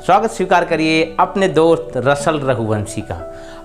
स्वागत स्वीकार करिए अपने दोस्त रसल रघुवंशी का।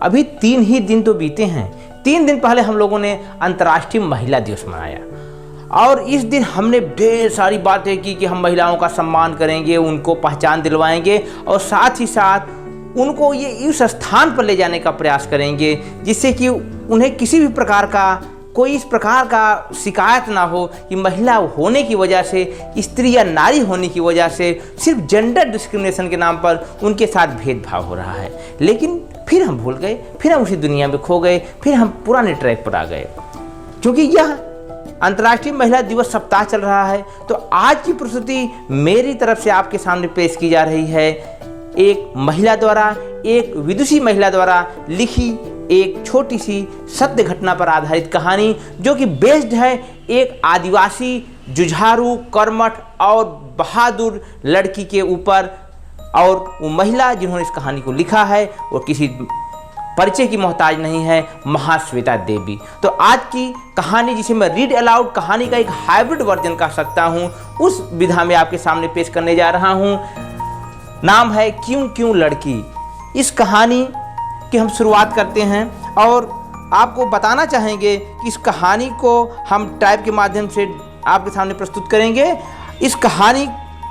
अभी 3 ही दिन तो बीते हैं। 3 दिन पहले हम लोगों ने अंतर्राष्ट्रीय महिला दिवस मनाया और इस दिन हमने ढेर सारी बातें की कि हम महिलाओं का सम्मान करेंगे, उनको पहचान दिलवाएंगे और साथ ही साथ उनको ये इस स्थान पर ले जाने का प्रयास करेंगे जिससे कि उन्हें किसी भी प्रकार का कोई इस प्रकार का शिकायत ना हो कि महिला होने की वजह से, स्त्री या नारी होने की वजह से सिर्फ जेंडर डिस्क्रिमिनेशन के नाम पर उनके साथ भेदभाव हो रहा है। लेकिन फिर हम भूल गए, फिर हम उसी दुनिया में खो गए, फिर हम पुराने ट्रैक पर आ गए। क्योंकि यह अंतर्राष्ट्रीय महिला दिवस सप्ताह चल रहा है तो आज की प्रस्तुति मेरी तरफ से आपके सामने पेश की जा रही है एक महिला द्वारा, एक विदुषी महिला द्वारा लिखी एक छोटी सी सत्य घटना पर आधारित कहानी जो कि बेस्ड है एक आदिवासी जुझारू, कर्मठ और बहादुर लड़की के ऊपर। और वो महिला जिन्होंने इस कहानी को लिखा है वो किसी परिचय की मोहताज नहीं है, महाश्वेता देवी। तो आज की कहानी जिसे मैं रीड अलाउड कहानी का एक हाइब्रिड वर्जन कह सकता हूँ, उस विधा में आपके सामने पेश करने जा रहा हूँ। नाम है क्यों क्यों लड़की। इस कहानी की हम शुरुआत करते हैं और आपको बताना चाहेंगे कि इस कहानी को हम टाइप के माध्यम से आपके सामने प्रस्तुत करेंगे। इस कहानी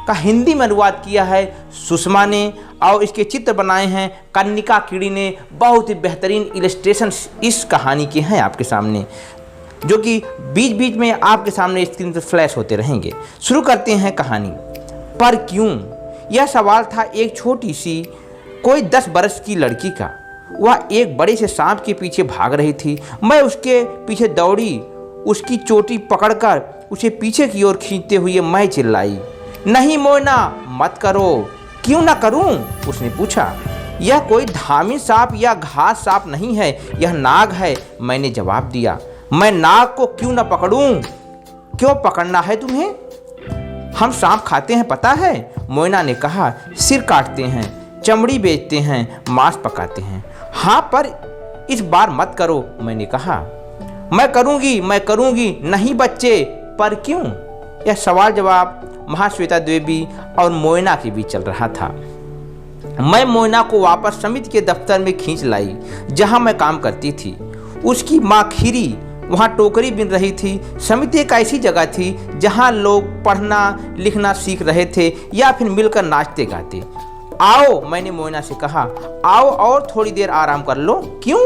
का हिंदी में अनुवाद किया है सुषमा ने और इसके चित्र बनाए हैं कन्निका कीड़ी ने। बहुत ही बेहतरीन इलस्ट्रेशन इस कहानी के हैं आपके सामने, जो कि बीच बीच में आपके सामने स्क्रीन पर फ्लैश होते रहेंगे। शुरू करते हैं कहानी। पर क्यों? यह सवाल था एक छोटी सी कोई 10 बरस की लड़की का। वह एक बड़े से सांप के पीछे भाग रही थी। मैं उसके पीछे दौड़ी, उसकी चोटी पकड़कर उसे पीछे की ओर खींचते हुए मैं चिल्लाई, नहीं मोना मत करो। क्यों ना करूं? उसने पूछा। यह कोई धामी सांप या घास सांप नहीं है, यह नाग है, मैंने जवाब दिया। मैं नाग को क्यों ना पकड़ूं? क्यों पकड़ना है तुम्हें? हम सांप खाते हैं पता है, मोना ने कहा। सिर काटते हैं, चमड़ी बेचते हैं, मांस पकाते हैं। हाँ पर इस बार मत करो, मैंने कहा। मैं करूंगी। नहीं बच्चे, पर क्यों? यह सवाल जवाब महाश्वेता देवी और मोना के बीच चल रहा था। मैं मोना को वापस समिति के दफ्तर में खींच लाई जहां मैं काम करती थी। उसकी माँ खीरी वहां टोकरी बिन रही थी। समिति एक ऐसी जगह थी जहां लोग पढ़ना लिखना सीख रहे थे या फिर मिलकर नाचते गाते। आओ, मैंने मोना से कहा, आओ और थोड़ी देर आराम कर लो। क्यों?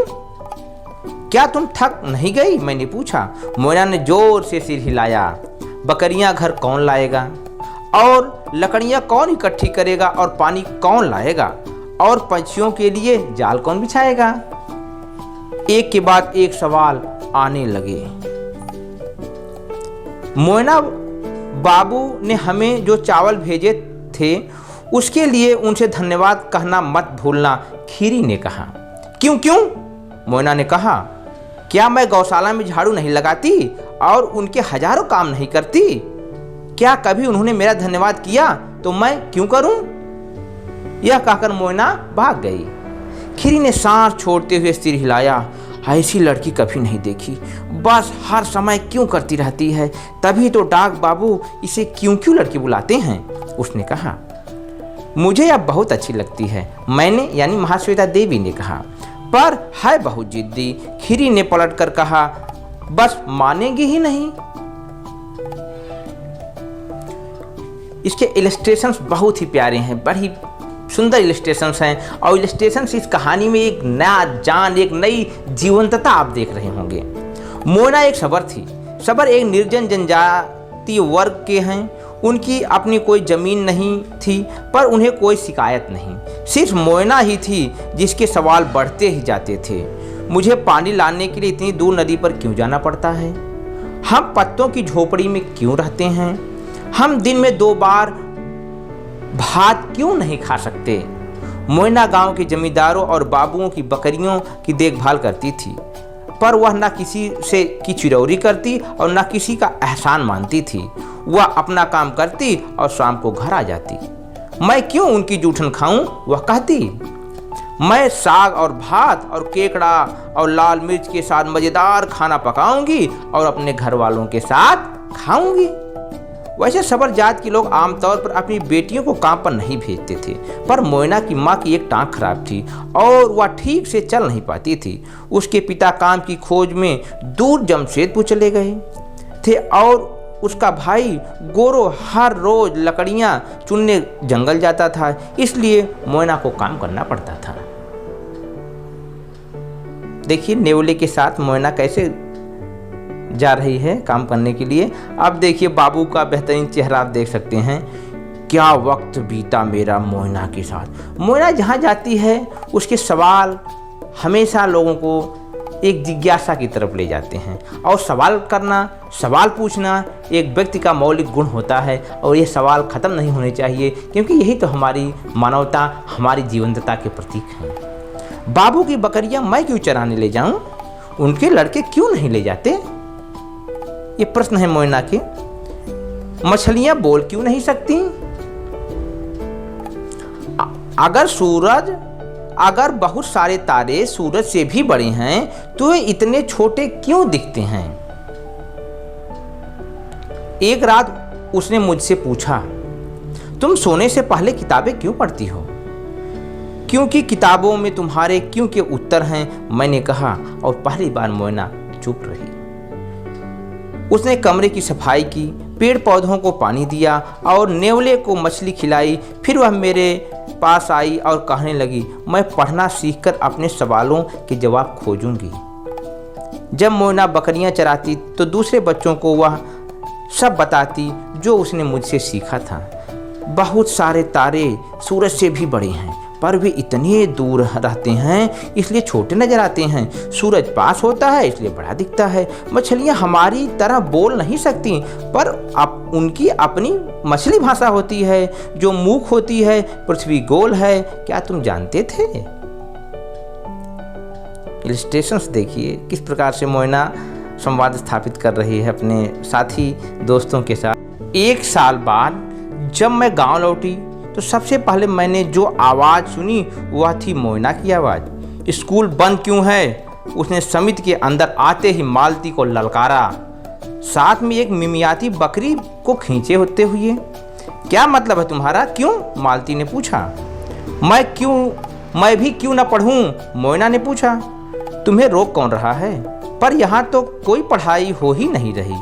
क्या तुम थक नहीं गई? मैंने पूछा। मोना ने जोर से सिर हिलाया। बकरियां घर कौन लाएगा और लकड़ियां कौन इकट्ठी करेगा और पानी कौन लाएगा और पंछियों के लिए जाल कौन बिछाएगा? एक के बाद एक सवाल आने लगे। मोना बाबू ने हमें जो चावल भेजे थे उसके लिए उनसे धन्यवाद कहना मत भूलना, खीरी ने कहा। क्यों? मोना ने कहा। क्या मैं गौशाला में झाड़ू नहीं लगाती और उनके हजारों काम नहीं करती? क्या कभी उन्होंने मेरा धन्यवाद किया तो मैं क्यों करूं? यह कहकर मोना भाग गई। खीरी ने सांस छोड़ते हुए सिर हिलाया। ऐसी लड़की कभी नहीं देखी, बस हर समय क्यों करती रहती है, तभी तो डाक बाबू इसे क्यों लड़की बुलाते हैं, उसने कहा। मुझे अब बहुत अच्छी लगती है, मैंने यानी महाश्वेता देवी ने कहा। पर है बहुत जिद्दी, खीरी ने पलटकर कहा। बस मानेगी ही नहीं। इसके इलस्ट्रेशंस बहुत ही प्यारे हैं, बड़ी सुंदर इलस्ट्रेशंस हैं और इलस्ट्रेशंस इस कहानी में एक नया जान, एक नई जीवंतता आप देख रहे होंगे। मोना एक शबर थी। शबर एक निर्जन जनजातीय वर्ग के हैं। उनकी अपनी कोई ज़मीन नहीं थी पर उन्हें कोई शिकायत नहीं। सिर्फ मोना ही थी जिसके सवाल बढ़ते ही जाते थे। मुझे पानी लाने के लिए इतनी दूर नदी पर क्यों जाना पड़ता है? हम पत्तों की झोपड़ी में क्यों रहते हैं? हम दिन में 2 बार भात क्यों नहीं खा सकते? मोना गांव के जमींदारों और बाबुओं की बकरियों की देखभाल करती थी पर वह न किसी से की चिरौरी करती और न किसी का एहसान मानती थी। वह अपना काम करती और शाम को घर आ जाती। मैं क्यों उनकी जूठन खाऊं? वह कहती। मैं साग और भात और केकड़ा और लाल मिर्च के साथ मज़ेदार खाना पकाऊंगी और अपने घर वालों के साथ खाऊंगी। वैसे सबर जात के लोग आमतौर पर अपनी बेटियों को काम पर नहीं भेजते थे, पर मोयना की माँ की एक टांग खराब थी और वह ठीक से चल नहीं पाती थी। उसके पिता काम की खोज में दूर जमशेदपुर चले गए थे और उसका भाई गोरो हर रोज लकड़ियाँ चुनने जंगल जाता था, इसलिए मोयना को काम करना पड़ता था। देखिए नेवले के साथ मोयना कैसे जा रही है काम करने के लिए। अब देखिए बाबू का बेहतरीन चेहरा आप देख सकते हैं। क्या वक्त बीता मेरा मोयना के साथ। मोयना जहाँ जाती है उसके सवाल हमेशा लोगों को एक जिज्ञासा की तरफ ले जाते हैं, और सवाल करना, सवाल पूछना एक व्यक्ति का मौलिक गुण होता है, और ये सवाल ख़त्म नहीं होने चाहिए, क्योंकि यही तो हमारी मानवता, हमारी जीवंतता के प्रतीक हैं। बाबू की बकरियां मैं क्यों चराने ले जाऊं? उनके लड़के क्यों नहीं ले जाते? ये प्रश्न है मोयना के। मछलियां बोल क्यों नहीं सकती? अगर बहुत सारे तारे सूरज से भी बड़े हैं तो ये इतने छोटे क्यों दिखते हैं? एक रात उसने मुझसे पूछा, तुम सोने से पहले किताबें क्यों पढ़ती हो? क्योंकि किताबों में तुम्हारे क्यों के उत्तर हैं, मैंने कहा, और पहली बार मोयना चुप रही। उसने कमरे की सफाई की, पेड़ पौधों को पानी दिया और नेवले को मछली खिलाई। फिर वह मेरे पास आई और कहने लगी, मैं पढ़ना सीखकर अपने सवालों के जवाब खोजूंगी। जब मोयना बकरियां चराती तो दूसरे बच्चों को वह सब बताती जो उसने मुझसे सीखा था। बहुत सारे तारे सूरज से भी बड़े हैं, पर वे इतने दूर रहते हैं इसलिए छोटे नजर आते हैं। सूरज पास होता है इसलिए बड़ा दिखता है। मछलियां हमारी तरह बोल नहीं सकती, पर उनकी अपनी मछली भाषा होती है जो मूक होती है। पृथ्वी गोल है, क्या तुम जानते थे? इलस्ट्रेशंस देखिए किस प्रकार से मोयना संवाद स्थापित कर रही है अपने साथी दोस्तों के साथ। 1 साल बाद जब मैं गांव लौटी तो सबसे पहले मैंने जो आवाज़ सुनी वह थी मोयना की आवाज़। स्कूल बंद क्यों है? उसने समिति के अंदर आते ही मालती को ललकारा, साथ में एक मिमियाती बकरी को खींचे होते हुए। क्या मतलब है तुम्हारा? क्यों? मालती ने पूछा। मैं भी क्यों ना पढ़ूं? मोयना ने पूछा। तुम्हें रोक कौन रहा है? पर यहाँ तो कोई पढ़ाई हो ही नहीं रही।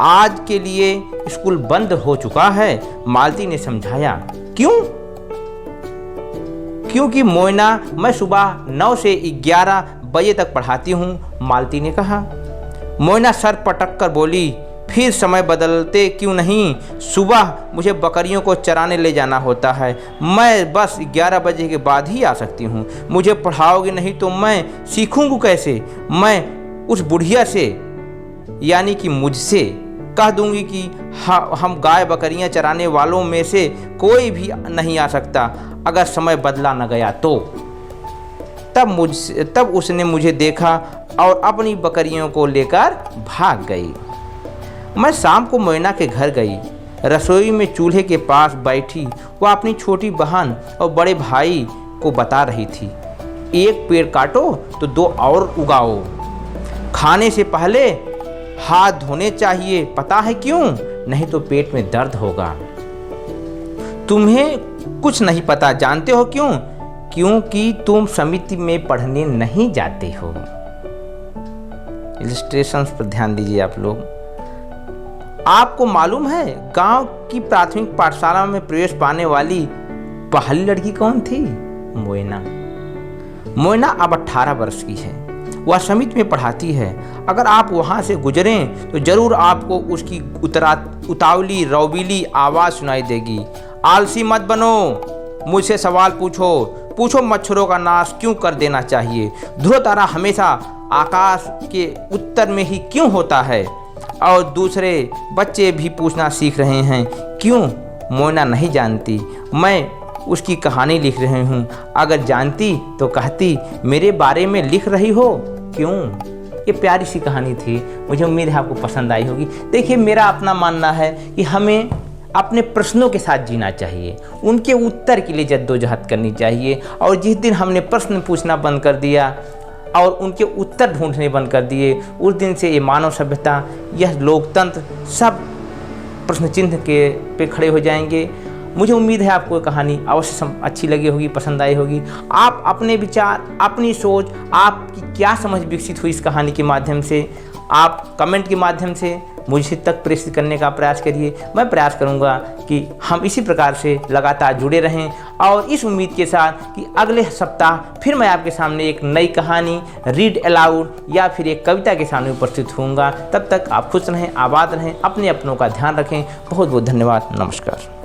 आज के लिए स्कूल बंद हो चुका है, मालती ने समझाया। क्यों? क्योंकि मोयना, मैं सुबह 9 से 11 बजे तक पढ़ाती हूँ, मालती ने कहा। मोयना सर पटक कर बोली, फिर समय बदलते क्यों नहीं? सुबह मुझे बकरियों को चराने ले जाना होता है, मैं बस 11 बजे के बाद ही आ सकती हूँ। मुझे पढ़ाओगे नहीं तो मैं सीखूंगी कैसे? मैं उस बुढ़िया से, यानी कि मुझसे कह दूंगी कि हम गाय बकरियां चराने वालों में से कोई भी नहीं आ सकता अगर समय बदला न गया तो। तब उसने मुझे देखा और अपनी बकरियों को लेकर भाग गई। मैं शाम को मोयना के घर गई। रसोई में चूल्हे के पास बैठी वह अपनी छोटी बहन और बड़े भाई को बता रही थी, एक पेड़ काटो तो 2 और उगाओ। खाने से पहले हाथ धोने चाहिए, पता है क्यों? नहीं तो पेट में दर्द होगा। तुम्हें कुछ नहीं पता, जानते हो क्यों? क्योंकि तुम समिति में पढ़ने नहीं जाते हो। इलस्ट्रेशंस पर ध्यान दीजिए आप लोग। आपको मालूम है गांव की प्राथमिक पाठशाला में प्रवेश पाने वाली पहली लड़की कौन थी? मोयना अब 18 वर्ष की है। वह समिति में पढ़ाती है। अगर आप वहाँ से गुजरें तो जरूर आपको उसकी उतावली रौबीली आवाज़ सुनाई देगी। आलसी मत बनो, मुझसे सवाल पूछो मच्छरों का नाश क्यों कर देना चाहिए? ध्रुव तारा हमेशा आकाश के उत्तर में ही क्यों होता है? और दूसरे बच्चे भी पूछना सीख रहे हैं, क्यों? मोयना नहीं जानती, मैं उसकी कहानी लिख रही हूँ। अगर जानती तो कहती, मेरे बारे में लिख रही हो क्यों? ये प्यारी सी कहानी थी, मुझे उम्मीद है आपको पसंद आई होगी। देखिए मेरा अपना मानना है कि हमें अपने प्रश्नों के साथ जीना चाहिए, उनके उत्तर के लिए जद्दोजहद करनी चाहिए। और जिस दिन हमने प्रश्न पूछना बंद कर दिया और उनके उत्तर ढूंढने बंद कर दिए, उस दिन से ये मानव सभ्यता, यह लोकतंत्र सब प्रश्न चिन्ह के पे खड़े हो जाएंगे। मुझे उम्मीद है आपको ये कहानी अवश्य अच्छी लगी होगी, पसंद आई होगी। आप अपने विचार, अपनी सोच, आपकी क्या समझ विकसित हुई इस कहानी के माध्यम से, आप कमेंट के माध्यम से मुझे तक प्रेषित करने का प्रयास करिए। मैं प्रयास करूंगा कि हम इसी प्रकार से लगातार जुड़े रहें, और इस उम्मीद के साथ कि अगले सप्ताह फिर मैं आपके सामने एक नई कहानी रीड अलाउड या फिर एक कविता के सामने उपस्थित होऊंगा। तब तक आप खुश रहें, आबाद रहें, अपने अपनों का ध्यान रखें। बहुत बहुत धन्यवाद। नमस्कार।